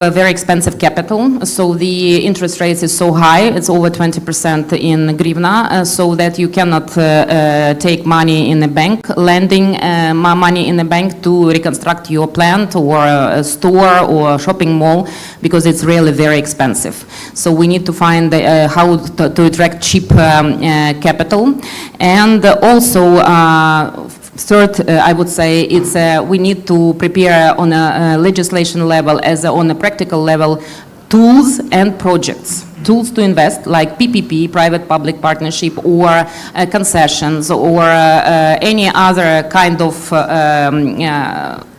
a very expensive capital, so the interest rate is so high, it's over 20% in hryvnia, so that you cannot take money in a bank, lending money in a bank to reconstruct your plant or a store or a shopping mall, because it's really very expensive. So we need to find how to attract cheap capital. And also, third, I would say it's we need to prepare on a legislation level as on a practical level tools and projects. Tools to invest like PPP, private-public partnership, or concessions, or any other kind of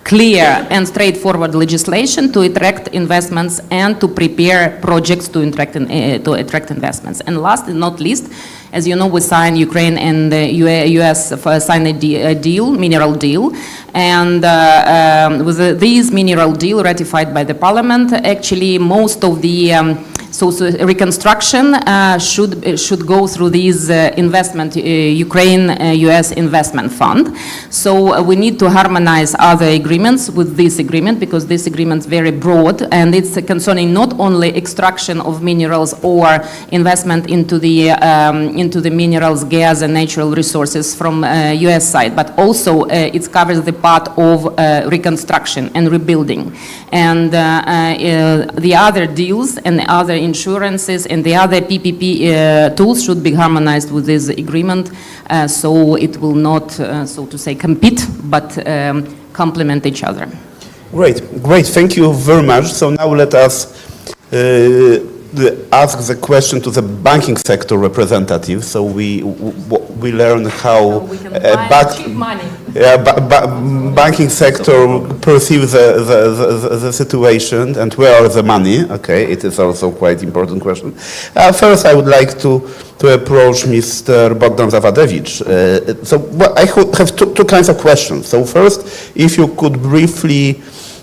clear and straightforward legislation to attract investments and to prepare projects to attract investments. And last and not least, as you know, we signed, Ukraine and the US signed a deal, mineral deal, and with this mineral deal ratified by the parliament, actually most of the so reconstruction should go through this investment, Ukraine-US investment fund. So we need to harmonize other agreements with this agreement, because this agreement is very broad and it's concerning not only extraction of minerals or investment into the minerals, gas and natural resources from US side, but also it covers the part of reconstruction and rebuilding. And the other deals and the other insurances and the other PPP tools should be harmonized with this agreement, so it will not, so to say, compete, but complement each other. Great, thank you very much. So now let us ask the question to the banking sector representative. So we learn how banking sector perceives the situation and where are the money. Okay, it is also quite important question. First, I would like to approach Mr. Bogdan ZAWADEWICZ. I have two kinds of questions. So first, if you could briefly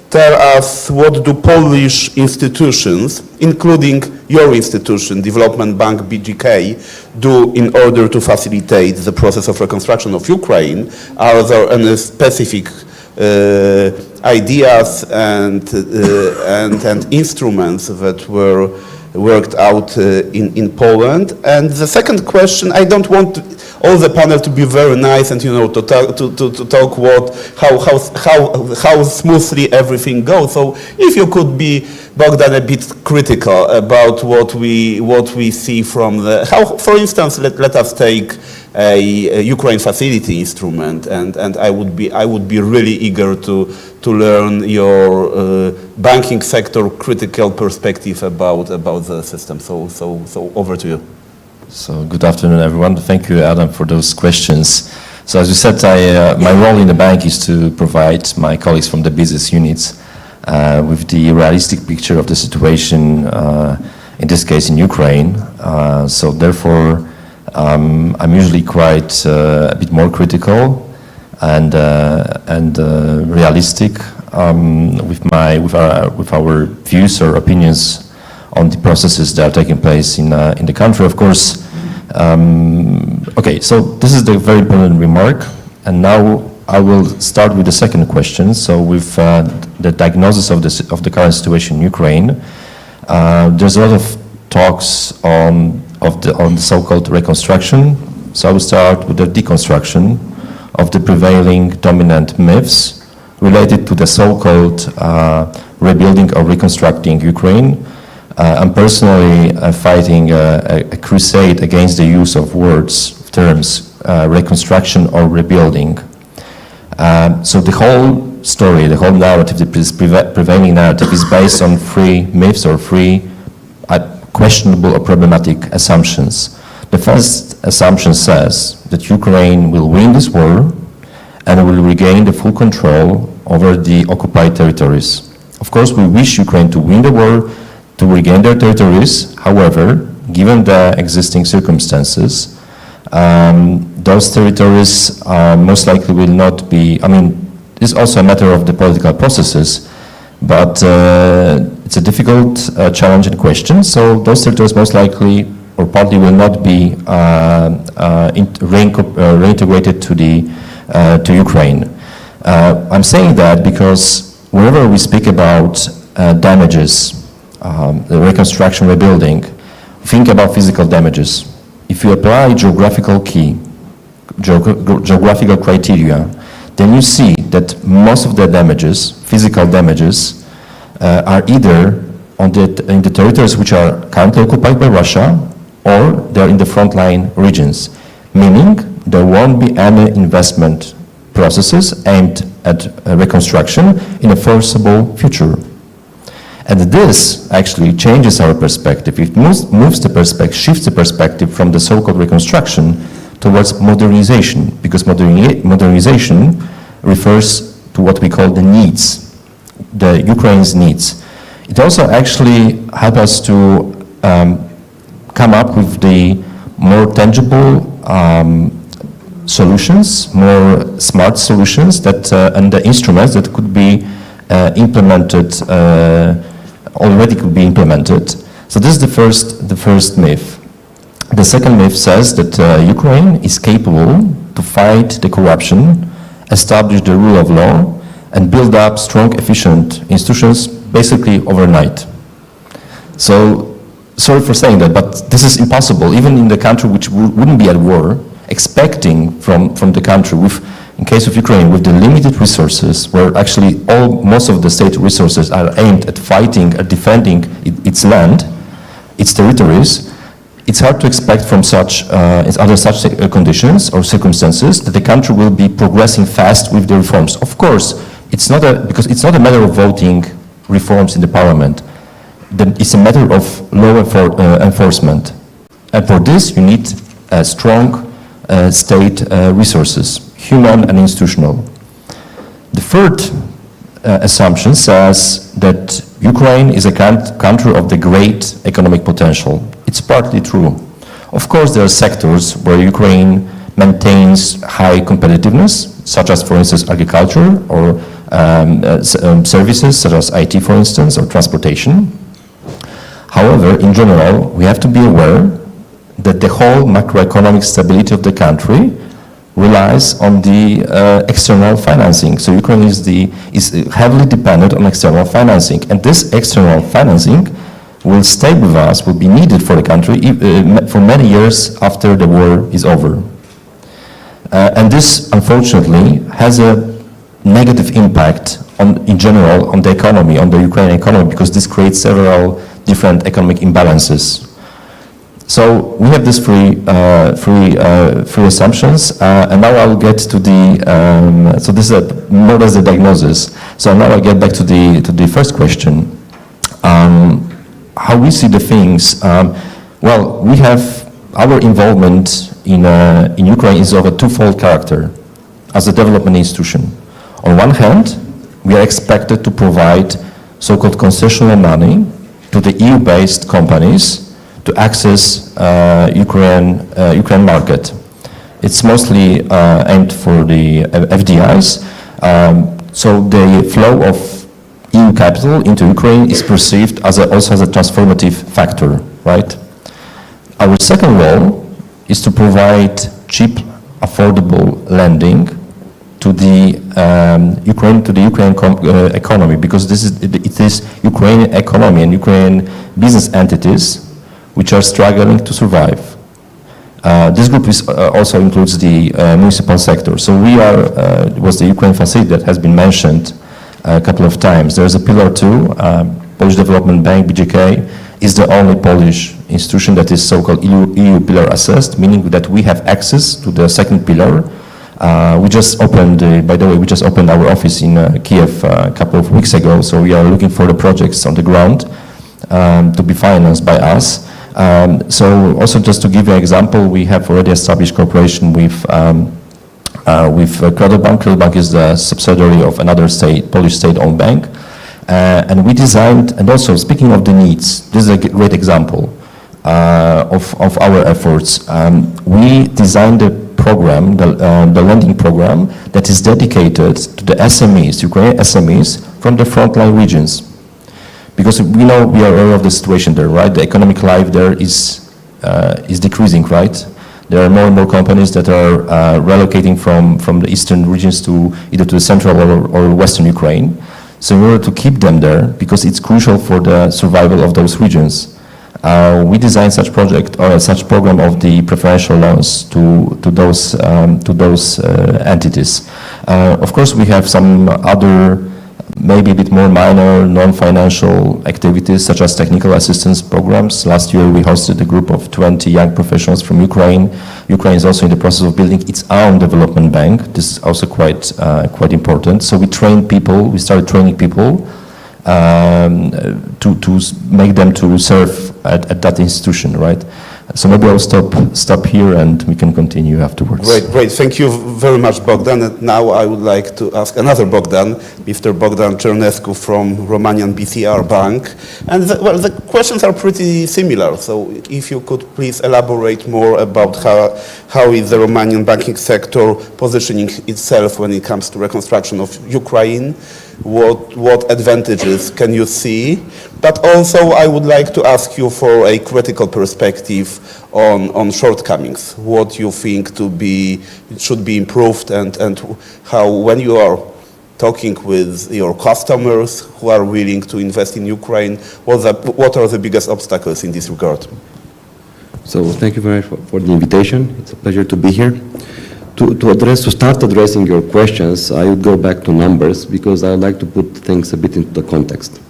tell us what do Polish institutions, including your institution, Development Bank BGK, do in order to facilitate the process of reconstruction of Ukraine? Are there any specific ideas and instruments that were worked out in Poland? And the second question, I don't want all the panel to be very nice and to talk how smoothly everything goes. So if you could be, Bogdan, a bit critical about what we see from the for instance, let us take a Ukraine facility instrument, and I would be really eager to learn your banking sector critical perspective about the system. So over to you. So good afternoon, everyone. Thank you, Adam, for those questions. So as you said, my role in the bank is to provide my colleagues from the business units with the realistic picture of the situation, in this case in Ukraine. So therefore, I'm usually quite a bit more critical and realistic with our views or opinions on the processes that are taking place in the country. Of course, okay, so this is the very important remark, and now I will start with the second question. So with the diagnosis of the current situation in Ukraine, there's a lot of talks on the so-called reconstruction. So I will start with the deconstruction of the prevailing dominant myths related to the so-called rebuilding or reconstructing Ukraine. I'm personally fighting a crusade against the use of terms, reconstruction or rebuilding. So the whole story, the whole narrative, the prevailing narrative is based on three myths or three questionable or problematic assumptions. The first assumption says that Ukraine will win this war and will regain the full control over the occupied territories. Of course, we wish Ukraine to win the war, to regain their territories. However, given the existing circumstances, those territories most likely will not be, it's also a matter of the political processes, but it's a difficult challenge and question. So those territories most likely or partly will not be reintegrated to Ukraine. I'm saying that because whenever we speak about damages, the reconstruction, rebuilding, think about physical damages. If you apply geographical criteria, then you see that most of the damages, physical damages, are either in the territories which are currently occupied by Russia, or they're in the frontline regions, meaning there won't be any investment processes aimed at reconstruction in a foreseeable future. And this actually changes our perspective. It shifts the perspective from the so-called reconstruction towards modernization, because modernization refers to what we call the needs, the Ukraine's needs. It also actually helps us to come up with the more tangible solutions, more smart solutions that and the instruments that could be implemented, already could be implemented. So this is the first myth. The second myth says that Ukraine is capable to fight the corruption, establish the rule of law, and build up strong, efficient institutions basically overnight. So, sorry for saying that, but this is impossible, even in the country which wouldn't be at war, expecting from the country, in case of Ukraine, with the limited resources, where actually most of the state resources are aimed at fighting, at defending its land, its territories, it's hard to expect from under such conditions or circumstances that the country will be progressing fast with the reforms. Of course, because it's not a matter of voting reforms in the parliament. It's a matter of law enforcement. And for this, you need strong state resources, human and institutional. The third assumption says that Ukraine is a country of the great economic potential. It's partly true. Of course, there are sectors where Ukraine maintains high competitiveness, such as, for instance, agriculture or services, such as IT, for instance, or transportation. However, in general, we have to be aware that the whole macroeconomic stability of the country relies on the external financing. So Ukraine is heavily dependent on external financing, and this external financing will stay with us, will be needed for the country for many years after the war is over. And this, unfortunately, has a negative impact in general on the economy, on the Ukrainian economy, because this creates several different economic imbalances. So we have these three assumptions, and now I'll get to the. So this is more or less the diagnosis. So now I get back to the first question. How we see the things. Well, we have our involvement in Ukraine is of a twofold character as a development institution. On one hand, we are expected to provide so-called concessional money to the EU-based companies to access Ukraine market. It's mostly aimed for the FDIs. So the flow of EU capital into Ukraine is perceived also as a transformative factor, right? Our second role is to provide cheap, affordable lending to the Ukraine economy, because it is Ukrainian economy and Ukrainian business entities which are struggling to survive. This group also includes the municipal sector. So we was the Ukraine facility that has been mentioned a couple of times. There's a Pillar 2, Polish Development Bank, BGK, is the only Polish institution that is so-called EU pillar assessed, meaning that we have access to the second pillar. We just opened, by the way, we just opened our office in Kiev a couple of weeks ago, so we are looking for the projects on the ground to be financed by us. So also just to give you an example, we have already established cooperation with Radu Bank. Radu Bank is the subsidiary of another Polish state-owned bank. And we designed, and also speaking of the needs, this is a great example of our efforts. We designed a program, the lending program, that is dedicated to the SMEs, Ukrainian SMEs from the frontline regions. Because we know, we are aware of the situation there, right? The economic life there is decreasing, right? There are more and more companies that are relocating from the eastern regions to either to the central or western Ukraine. So in order to keep them there, because it's crucial for the survival of those regions, we designed such project or such program of the preferential loans to those entities. Of course, we have some other, maybe a bit more minor non-financial activities such as technical assistance programs. Last year we hosted a group of 20 young professionals from Ukraine. Ukraine is also in the process of building its own development bank. This is also quite important. So we trained people, we started training people to make them to serve at that institution, right? So maybe I'll stop here and we can continue afterwards. Great. Thank you very much, Bogdan. And now I would like to ask another Bogdan, Mr. Bogdan CERNESCU from Romanian BCR Bank. And the questions are pretty similar. So if you could please elaborate more about how is the Romanian banking sector positioning itself when it comes to reconstruction of Ukraine? What advantages can you see? But also I would like to ask you for a critical perspective on shortcomings. What you think should be improved and how, when you are talking with your customers who are willing to invest in Ukraine, what are the biggest obstacles in this regard? So thank you very much for the invitation. It's a pleasure to be here. To start addressing your questions, I would go back to numbers because I would like to put things a bit into the context.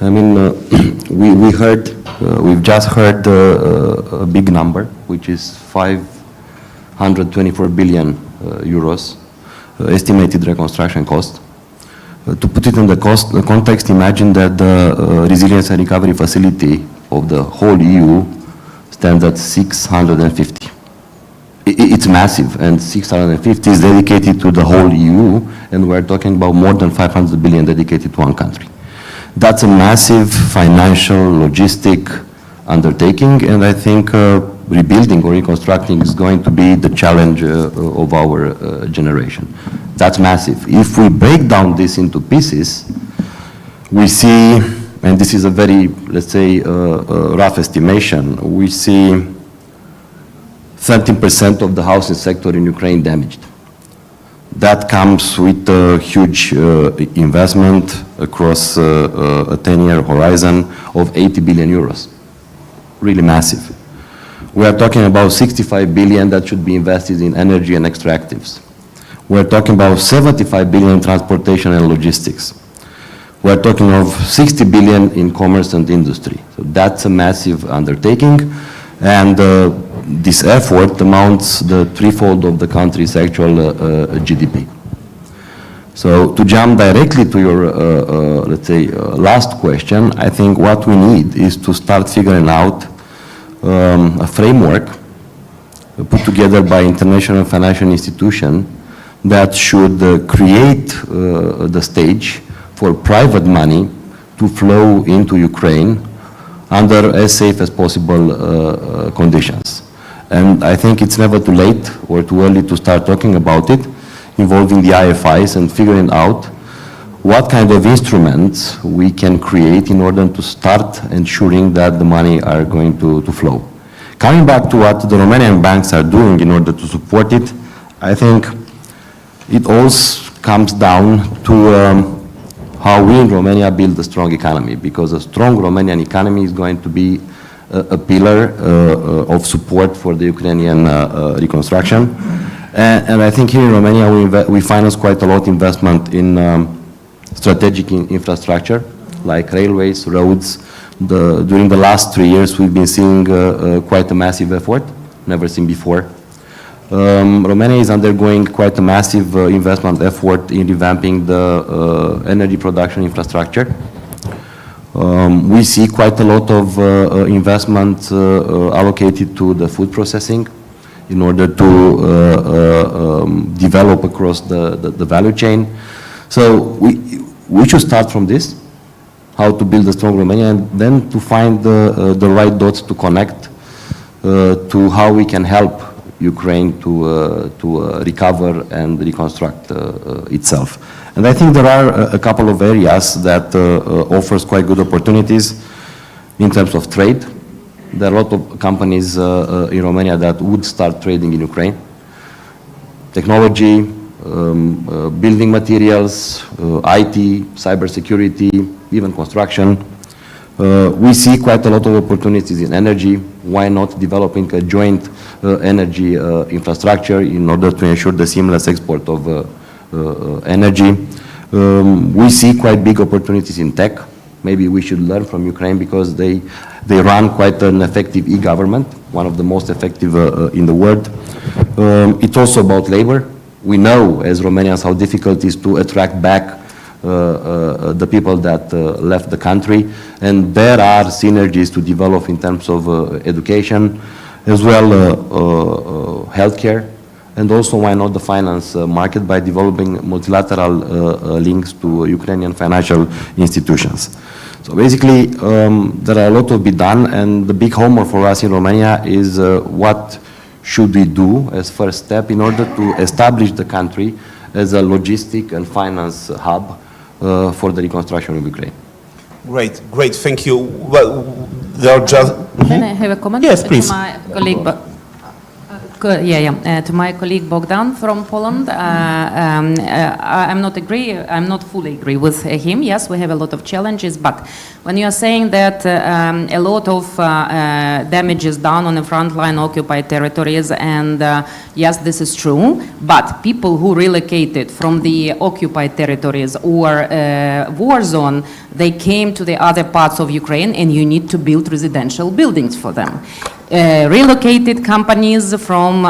I mean, we've just heard a big number, which is 524 billion euros estimated reconstruction cost. To put it in the context, imagine that the resilience and recovery facility of the whole EU stands at 650. It's massive, and 650 is dedicated to the whole EU, and we're talking about more than 500 billion dedicated to one country. That's a massive financial, logistic undertaking, and I think rebuilding or reconstructing is going to be the challenge of our generation. That's massive. If we break down this into pieces, we see, and this is a very, let's say, rough estimation, we see 13% of the housing sector in Ukraine damaged. That comes with a huge investment across a 10-year horizon of 80 billion euros. Really massive. We are talking about 65 billion that should be invested in energy and extractives. We're talking about 75 billion in transportation and logistics. We're talking of 60 billion in commerce and industry. So that's a massive undertaking, and this effort amounts the threefold of the country's actual GDP. So to jump directly to your, let's say, last question, I think what we need is to start figuring out a framework put together by international financial institution that should create the stage for private money to flow into Ukraine under as safe as possible conditions. And I think it's never too late or too early to start talking about it, involving the IFIs and figuring out what kind of instruments we can create in order to start ensuring that the money are going to flow. Coming back to what the Romanian banks are doing in order to support it, I think it all comes down to how we in Romania build a strong economy, because a strong Romanian economy is going to be a pillar of support for the Ukrainian reconstruction. And I think here in Romania we finance quite a lot of investment in strategic infrastructure, like railways, roads. During the last 3 years we've been seeing quite a massive effort, never seen before. Romania is undergoing quite a massive investment effort in revamping the energy production infrastructure. We see quite a lot of investment allocated to the food processing in order to develop across the value chain. So we should start from this, how to build a strong Romania, and then to find the right dots to connect to how we can help Ukraine to recover and reconstruct itself. And I think there are a couple of areas that offers quite good opportunities in terms of trade. There are a lot of companies in Romania that would start trading in Ukraine. Technology, building materials, IT, cybersecurity, even construction. We see quite a lot of opportunities in energy. Why not developing a joint energy infrastructure in order to ensure the seamless export of energy? We see quite big opportunities in tech. Maybe we should learn from Ukraine because they run quite an effective e-government, one of the most effective in the world. It's also about labor. We know as Romanians how difficult it is to attract back the people that left the country, and there are synergies to develop in terms of education, as well healthcare, and also why not the finance market by developing multilateral links to Ukrainian financial institutions. So basically, there are a lot to be done, and the big homework for us in Romania is what should we do as first step in order to establish the country as a logistic and finance hub for the reconstruction of Ukraine. Great, great, thank you. Well, there are just... Can I have a comment? Yes, please. To my colleague, to my colleague Bogdan from Poland. I'm not fully agree with him. Yes, we have a lot of challenges, but when you are saying that a lot of damage is done on the frontline occupied territories, and yes, this is true, but people who relocated from the occupied territories or war zone, they came to the other parts of Ukraine, and you need to build residential buildings for them. Relocated companies from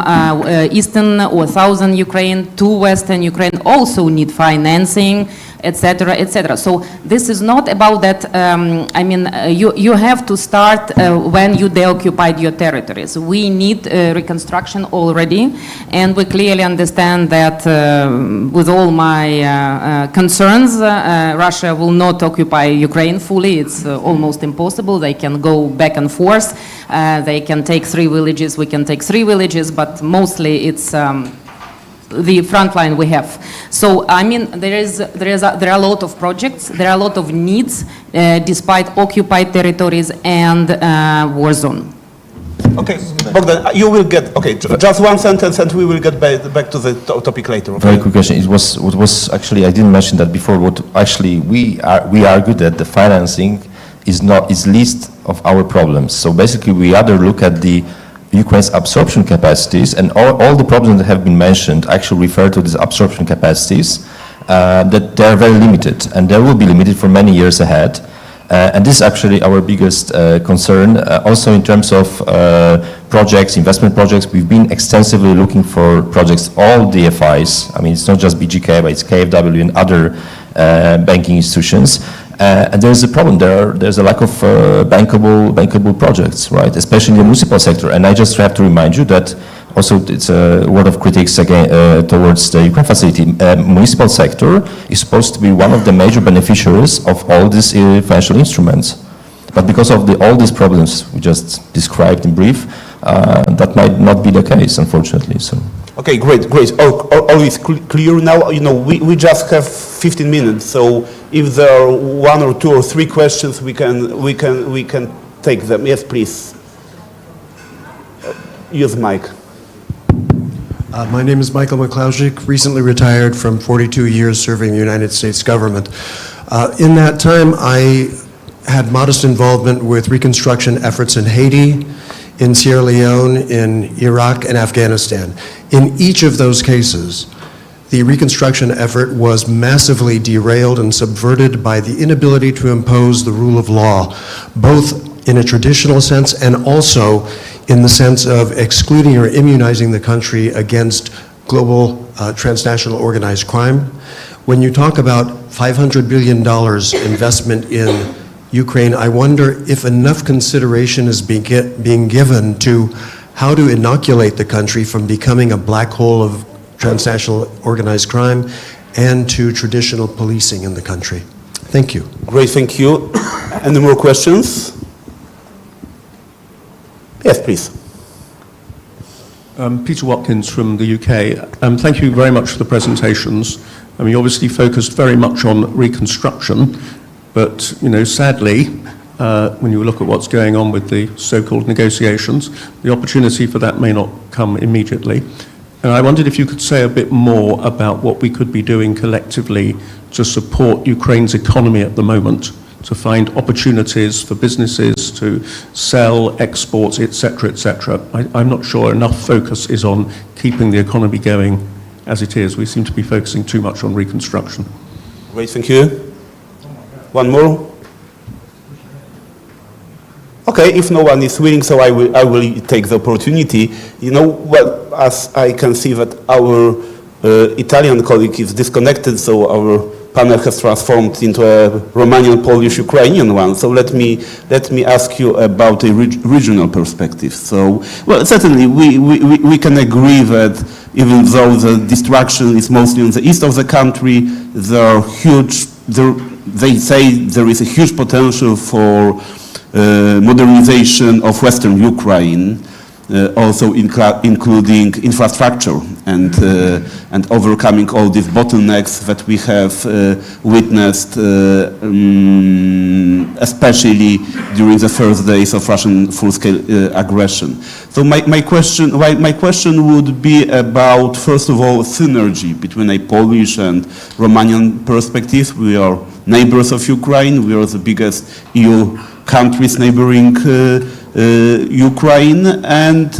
eastern or southern Ukraine to western Ukraine also need financing, etc., etc. So this is not about that. I mean, you have to start when you deoccupied your territories. We need reconstruction already, and we clearly understand that with all my concerns, Russia will not occupy Ukraine fully. It's almost impossible. They can go back and forth. They can take 3 villages. We can take 3 villages, but mostly it's the front line we have. So I mean, there are a lot of projects, there are a lot of needs, despite occupied territories and war zone. Okay, Bogdan, you will get, okay, just one sentence and we will get back to the topic later. Okay? Very quick question. It was actually, I didn't mention that before, what actually we argue that the financing is least of our problems. So basically we either look at the Ukraine's absorption capacities, and all the problems that have been mentioned actually refer to these absorption capacities, that they are very limited, and they will be limited for many years ahead. And this is actually our biggest concern. Also in terms of projects, investment projects, we've been extensively looking for projects, all DFIs. I mean, it's not just BGK, but it's KfW and other banking institutions. And there's a problem. There's a lack of bankable projects, right? Especially in the municipal sector. And I just have to remind you that also it's a word of critics again towards the Ukraine facility. Municipal sector is supposed to be one of the major beneficiaries of all these financial instruments. But because of all these problems we just described in brief, that might not be the case, unfortunately. So. Okay, great. All is clear now. You know, we just have 15 minutes, so if there are 1 or 2 or 3 questions, we can take them. Yes, please. Use mic. My name is Michael McClausik, recently retired from 42 years serving the United States government. In that time, I had modest involvement with reconstruction efforts in Haiti, in Sierra Leone, in Iraq, and Afghanistan. In each of those cases, the reconstruction effort was massively derailed and subverted by the inability to impose the rule of law, both in a traditional sense and also in the sense of excluding or immunizing the country against global transnational organized crime. When you talk about $500 billion investment in Ukraine, I wonder if enough consideration is being given to how to inoculate the country from becoming a black hole of transnational organized crime and to traditional policing in the country. Thank you. Great, thank you. Any more questions? Yes, please. Peter Watkins from the UK. Thank you very much for the presentations. I mean, you obviously focused very much on reconstruction, but, you know, sadly, when you look at what's going on with the so-called negotiations, the opportunity for that may not come immediately. And I wondered if you could say a bit more about what we could be doing collectively to support Ukraine's economy at the moment, to find opportunities for businesses to sell, export, etc., etc. I'm not sure enough focus is on keeping the economy going as it is. We seem to be focusing too much on reconstruction. Great, thank you. One more? Okay, if no one is willing, so I will take the opportunity. You know, well, as I can see that our Italian colleague is disconnected, so our panel has transformed into a Romanian, Polish, Ukrainian one. So let me ask you about a regional perspective. So, well, certainly we can agree that even though the destruction is mostly on the east of the country, they say there is a huge potential for modernization of Western Ukraine, also including infrastructure and overcoming all these bottlenecks that we have witnessed, especially during the first days of Russian full-scale aggression. So my question would be about, first of all, synergy between a Polish and Romanian perspective. We are neighbors of Ukraine. We are the biggest EU countries neighboring Ukraine, and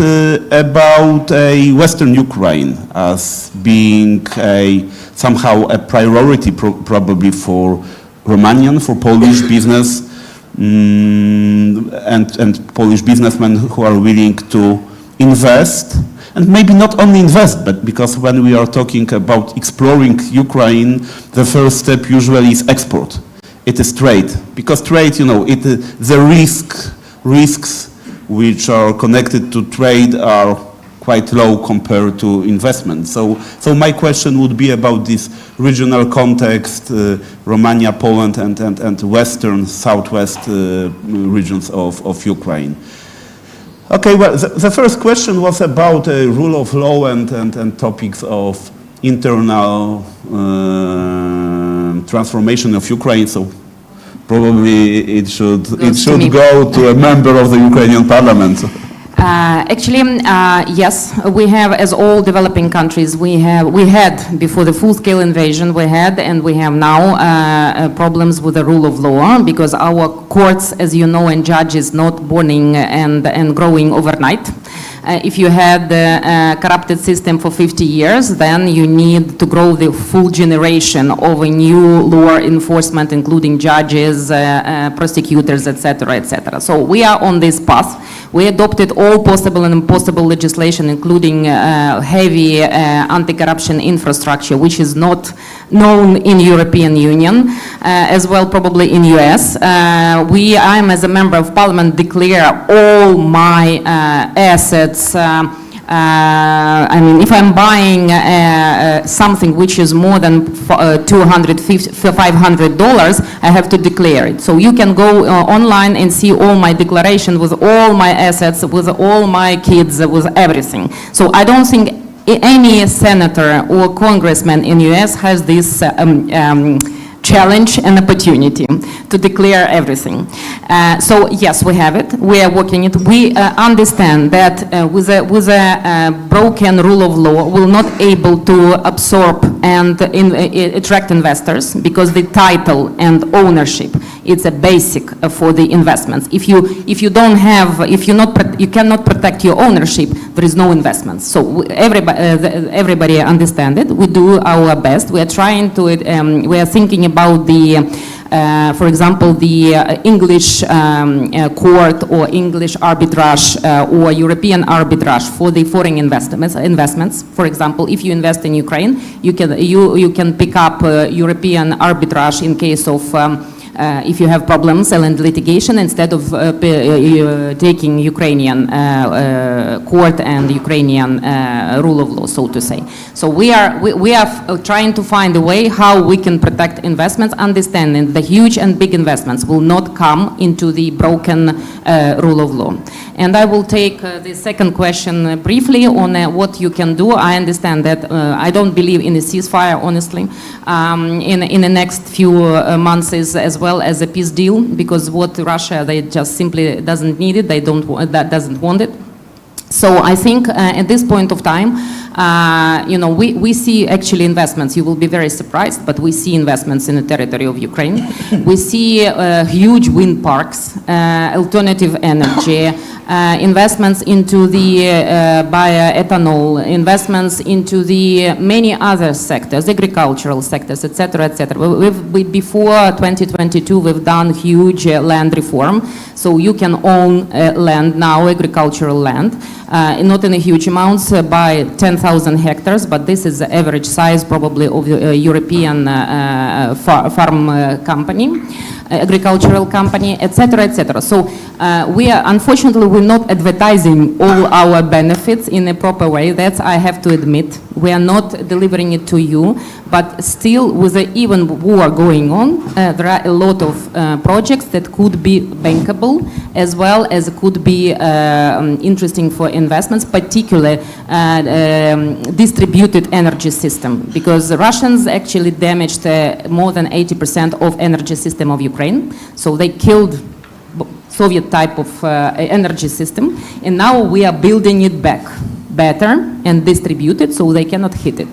about a Western Ukraine as being somehow a priority probably for Romanian, for Polish business and Polish businessmen who are willing to invest. And maybe not only invest, but because when we are talking about exploring Ukraine, the first step usually is export. It is trade, because trade, you know, the risks which are connected to trade are quite low compared to investment. So my question would be about this regional context, Romania, Poland, and western, southwest regions of Ukraine. Okay, well, the first question was about rule of law and topics of internal transformation of Ukraine. So probably it should go to a member of the Ukrainian parliament. Yes, we have, as all developing countries, we had before the full-scale invasion, we have now problems with the rule of law, because our courts, as you know, and judges not born and growing overnight. If you had a corrupted system for 50 years, then you need to grow the full generation of a new law enforcement, including judges, prosecutors, etc., etc. So we are on this path. We adopted all possible and impossible legislation, including heavy anti-corruption infrastructure, which is not known in European Union, as well probably in US. I am, as a member of parliament, declare all my assets. I mean, if I'm buying something which is more than $500, I have to declare it. So you can go online and see all my declaration with all my assets, with all my kids, with everything. So I don't think any senator or congressman in US has this challenge and opportunity to declare everything. So yes, we have it. We are working it. We understand that with a broken rule of law, we're not able to absorb and attract investors, because the title and ownership, it's a basic for the investments. If you cannot protect your ownership, there is no investment. So everybody understand it. We do our best. We are trying to. We are thinking about the, for example, the English court or English arbitrage or European arbitrage for the foreign investments. For example, if you invest in Ukraine, you can pick up European arbitrage in case of if you have problems and litigation, instead of taking Ukrainian court and Ukrainian rule of law, so to say. So we are trying to find a way how we can protect investments, understanding the huge and big investments will not come into the broken rule of law. And I will take the second question briefly on what you can do. I understand that I don't believe in a ceasefire, honestly, in the next few months as well as a peace deal, because what Russia, they just simply doesn't need it, doesn't want it. So I think at this point of time, You know, we see actually investments. You will be very surprised, but we see investments in the territory of Ukraine. We see huge wind parks, alternative energy, investments into the bioethanol, investments into the many other sectors, agricultural sectors, etc., etc. Before 2022, we've done huge land reform, so you can own land now, agricultural land, not in a huge amounts, by 10,000 hectares, but this is the average size probably of a European farm company, agricultural company, etc., etc. So we are, unfortunately, we're not advertising all our benefits in a proper way. That's, I have to admit. We are not delivering it to you, but still, with the even war going on, there are a lot of projects that could be bankable, as well as could be interesting for investments, particularly distributed energy system, because the Russians actually damaged more than 80% of energy system of Ukraine. So they killed Soviet type of energy system, and now we are building it back better and distributed so they cannot hit it.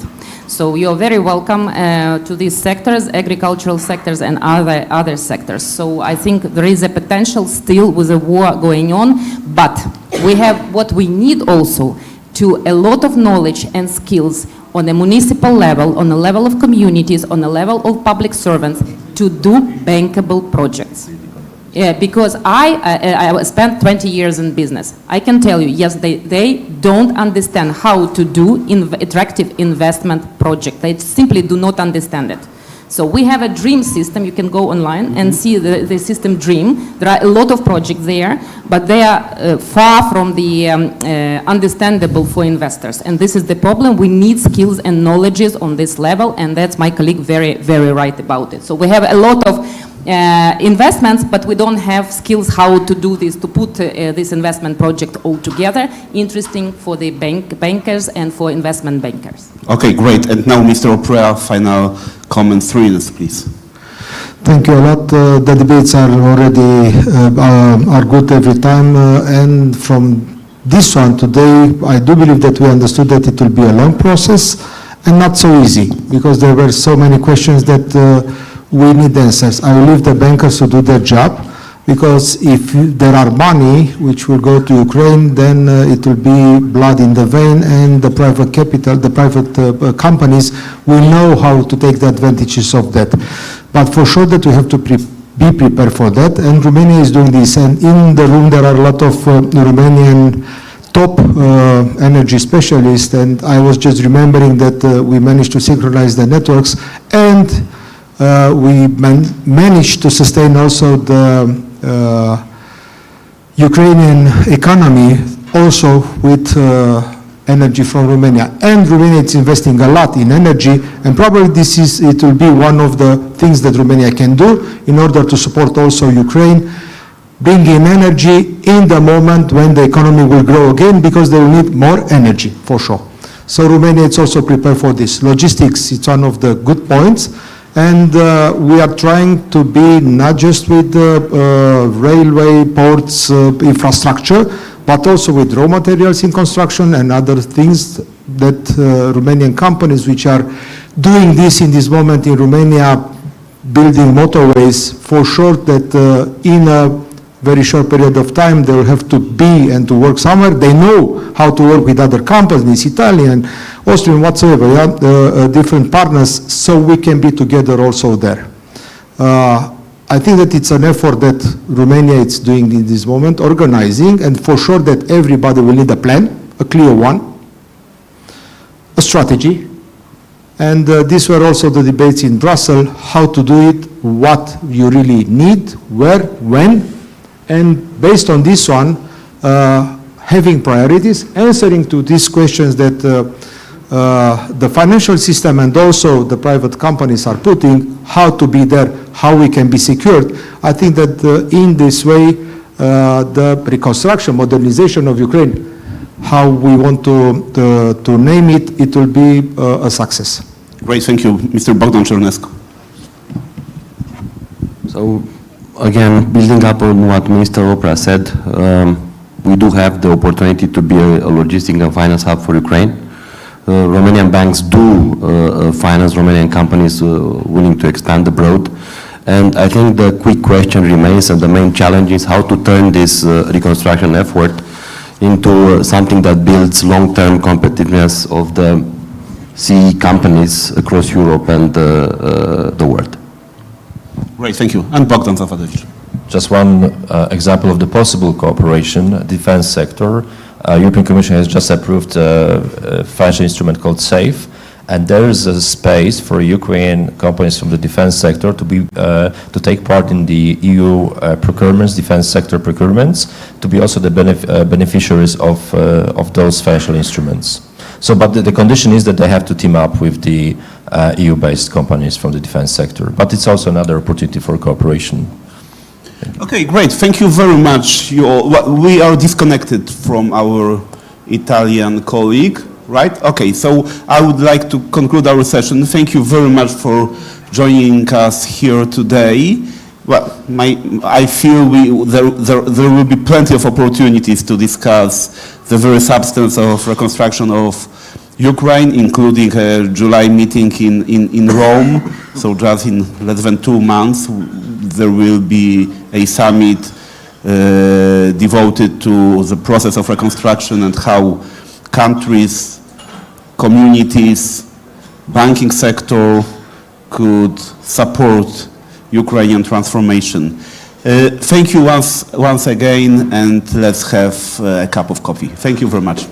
So you're very welcome to these sectors, agricultural sectors and other sectors. So I think there is a potential still with the war going on, but we have what we need also to a lot of knowledge and skills on a municipal level, on the level of communities, on the level of public servants to do bankable projects. Yeah, because I spent 20 years in business. I can tell you, yes, they don't understand how to do attractive investment project. They simply do not understand it. So we have a dream system. You can go online and see the system dream. There are a lot of projects there, but they are far from the understandable for investors. And this is the problem. We need skills and knowledges on this level, and that's my colleague very, very right about it. So we have a lot of investments, but we don't have skills how to do this, to put this investment project all together, interesting for the bankers and for investment bankers. Okay, great. And now, Mr. OPREA, final comments, 3 minutes, please. Thank you a lot. The debates are already are good every time, and from this one today, I do believe that we understood that it will be a long process and not so easy, because there were so many questions that we need answers. I will leave the bankers to do their job, because if there are money which will go to Ukraine, then it will be blood in the vein, and the private capital, the private companies will know how to take the advantages of that. But for sure that we have to be prepared for that, and Romania is doing this. And in the room there are a lot of Romanian top energy specialists, and I was just remembering that we managed to synchronize the networks, and we managed to sustain also the Ukrainian economy also with energy from Romania. And Romania is investing a lot in energy, and probably it will be one of the things that Romania can do in order to support also Ukraine, bring in energy in the moment when the economy will grow again, because they will need more energy for sure. So Romania is also prepared for this. Logistics, it's one of the good points. And we are trying to be not just with railway, ports, infrastructure, but also with raw materials in construction and other things that Romanian companies which are doing this in this moment in Romania, building motorways, for sure that in a very short period of time they will have to be and to work somewhere. They know how to work with other companies, Italian, Austrian, whatsoever, yeah? Different partners, so we can be together also there. I think that it's an effort that Romania is doing in this moment, organizing, and for sure that everybody will need a plan, a clear one, a strategy, and these were also the debates in Brussels, how to do it, what you really need, where, when, and based on this one, having priorities, answering to these questions that the financial system and also the private companies are putting, how to be there, how we can be secured. I think that in this way, the reconstruction, modernization of Ukraine, how we want to name it, it will be a success. Great, thank you. Mr. Bogdan CERNESCU. So, again, building up on what Minister OPREA said, we do have the opportunity to be a logistic and finance hub for Ukraine. Romanian banks do finance Romanian companies willing to expand abroad. And I think the quick question remains, and the main challenge is how to turn this reconstruction effort into something that builds long-term competitiveness of the CE companies across Europe and the world. Great, thank you. And Bogdan ZAWADEWICZ. Just one example of the possible cooperation, defense sector. European Commission has just approved a financial instrument called SAFE, and there is a space for Ukrainian companies from the defense sector to take part in the EU procurements, defense sector procurements, to be also the beneficiaries of those financial instruments. So, but the condition is that they have to team up with the EU-based companies from the defense sector. But it's also another opportunity for cooperation. Okay, great. Thank you very much. We are disconnected from our Italian colleague, right? Okay, so I would like to conclude our session. Thank you very much for joining us here today. Well, I feel there will be plenty of opportunities to discuss the very substance of reconstruction of Ukraine, including a July meeting in Rome. So just in less than 2 months, there will be a summit devoted to the process of reconstruction and how countries, communities, banking sector could support Ukrainian transformation. Thank you once again, and let's have a cup of coffee. Thank you very much.